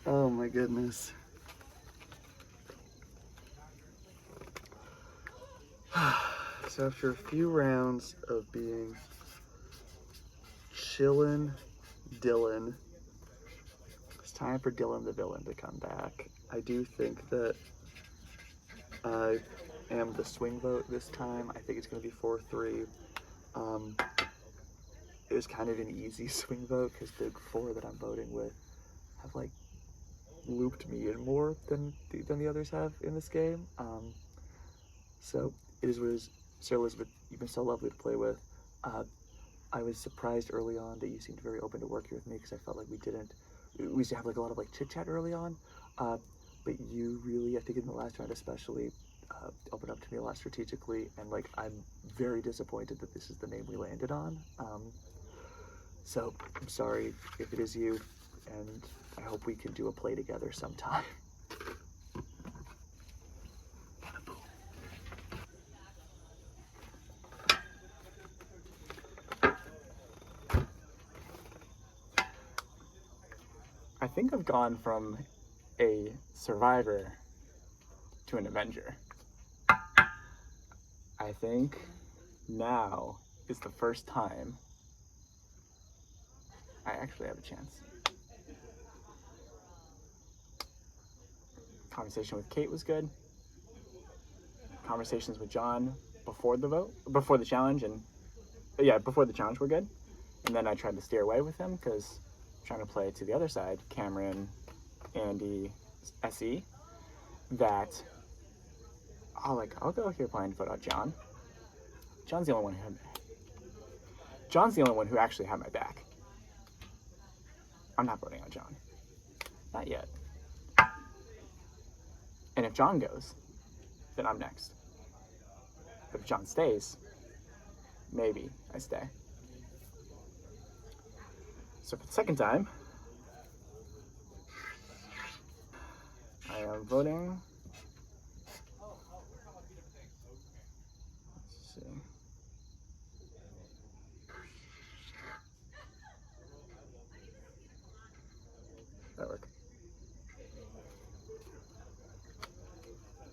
Oh my goodness. So after a few rounds of being chillin' Dylan, it's time for Dylan the villain to come back. I do think that I am the swing vote this time. I think it's going to be 4-3. It was kind of an easy swing vote because the four that I'm voting with have like looped me in more than the others have in this game. So it is what it is. Sarah Elizabeth, you've been so lovely to play with. I was surprised early on that you seemed very open to working with me because I felt like we used to have like a lot of like chit chat early on. But you really, I think in the last round especially, opened up to me a lot strategically, and like I'm very disappointed that this is the name we landed on. So I'm sorry if it is you, and I hope we can do a play together sometime. I think I've gone from a survivor to an avenger. I think now is the first time I actually have a chance. Conversation with Kate was good. Conversations with John before the challenge were good. And then I tried to steer away with him because I'm trying to play to the other side, Cameron, Andy, SE, that I'll go here blind vote out John. John's the only one who actually had my back. I'm not voting out John. Not yet. And if John goes, then I'm next. But if John stays, maybe I stay. So for the second time, I am voting. Let's see. That work.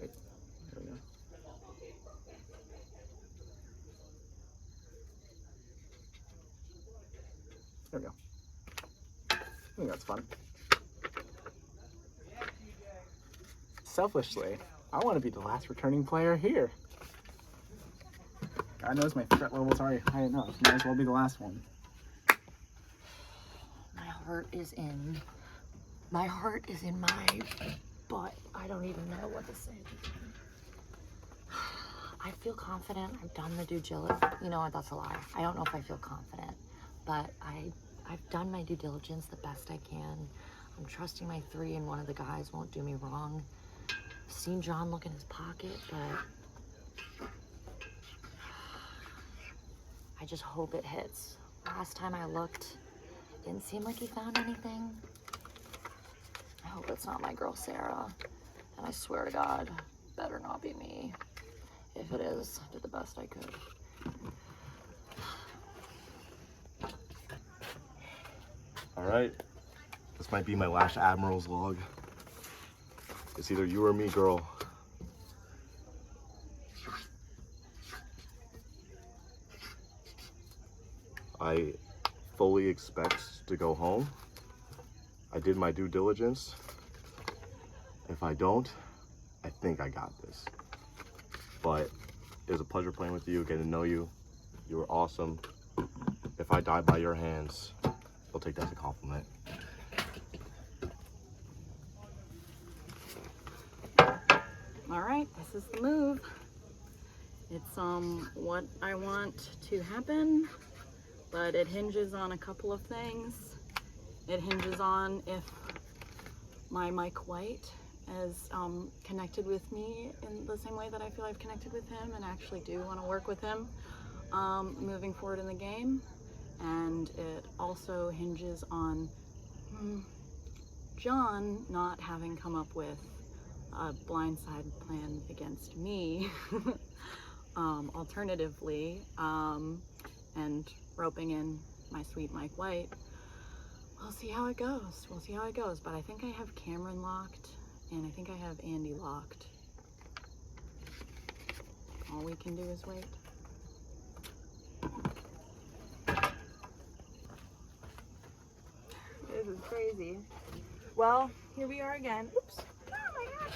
Wait, here we go. There we go. I think that's fun. Selfishly, I want to be the last returning player here. God knows my threat level's already high enough. Might as well be the last one. My heart is in my butt. I don't even know what to say. I feel confident. I've done the due diligence. You know what? That's a lie. I don't know if I feel confident, but I've done my due diligence the best I can. I'm trusting my 3 and one of the guys won't do me wrong. I've seen John look in his pocket, but I just hope it hits. Last time I looked, didn't seem like he found anything. I hope it's not my girl Sarah. And I swear to God, better not be me. If it is, I did the best I could. All right, this might be my last Admiral's log. It's either you or me, girl. I fully expect to go home. I did my due diligence. If I don't, I think I got this. But it was a pleasure playing with you, getting to know you. You were awesome. If I die by your hands, I'll take that as a compliment. All right, this is the move. It's what I want to happen, but it hinges on a couple of things. It hinges on if my Mike White has connected with me in the same way that I feel I've connected with him and actually do want to work with him moving forward in the game. And it also hinges on John not having come up with a blindside plan against me alternatively, and roping in my sweet Mike White. we'll see how it goes. We'll see how it goes. But I think I have Cameron locked, and I think I have Andy locked. All we can do is wait. This is crazy. Well, here we are again. Oops. Oh my gosh.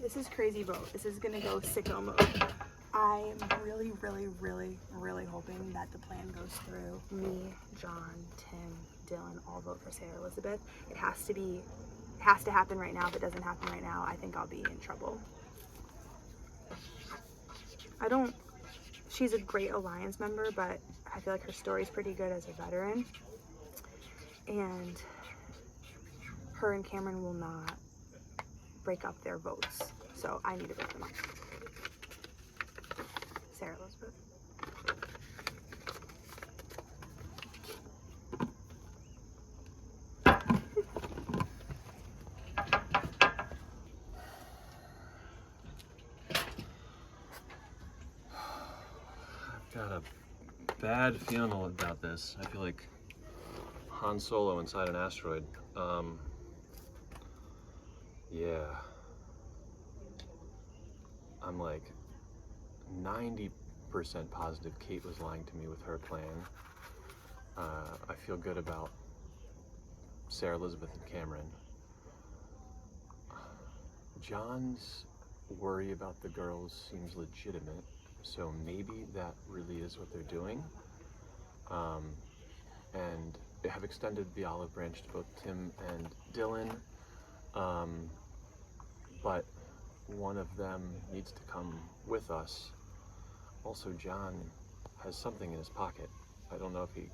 This is crazy vote. This is gonna go sicko mode. I'm really, really, really, really hoping that the plan goes through. Me, John, Tim, Dylan all vote for Sarah Elizabeth. It has to happen right now. If it doesn't happen right now, I think I'll be in trouble. She's a great Alliance member, but I feel like her story's pretty good as a veteran. And her and Cameron will not break up their votes. So I need to break them up. Sarah Elizabeth. Got a bad feeling about this. I feel like Han Solo inside an asteroid. Yeah. I'm like 90% positive Kate was lying to me with her plan. I feel good about Sarah Elizabeth and Cameron. John's worry about the girls seems legitimate. So maybe that really is what they're doing. And they have extended the olive branch to both Tim and Dylan. But one of them needs to come with us. Also, John has something in his pocket. I don't know if he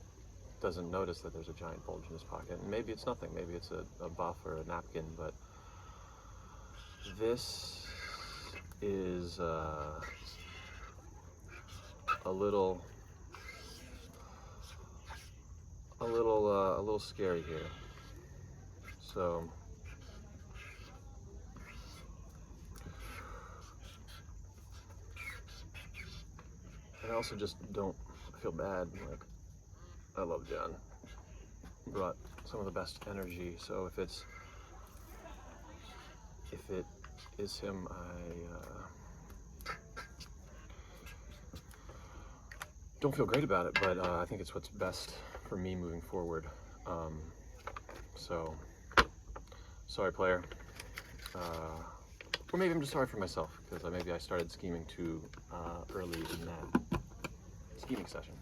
doesn't notice that there's a giant bulge in his pocket. And maybe it's nothing. Maybe it's a buff or a napkin, but this is a little scary here. So I also just don't feel bad. Like, I love John. He brought some of the best energy. So if it is him, I don't feel great about it, but I think it's what's best for me moving forward. So, sorry, player. Or maybe I'm just sorry for myself, because maybe I started scheming too early in that scheming session.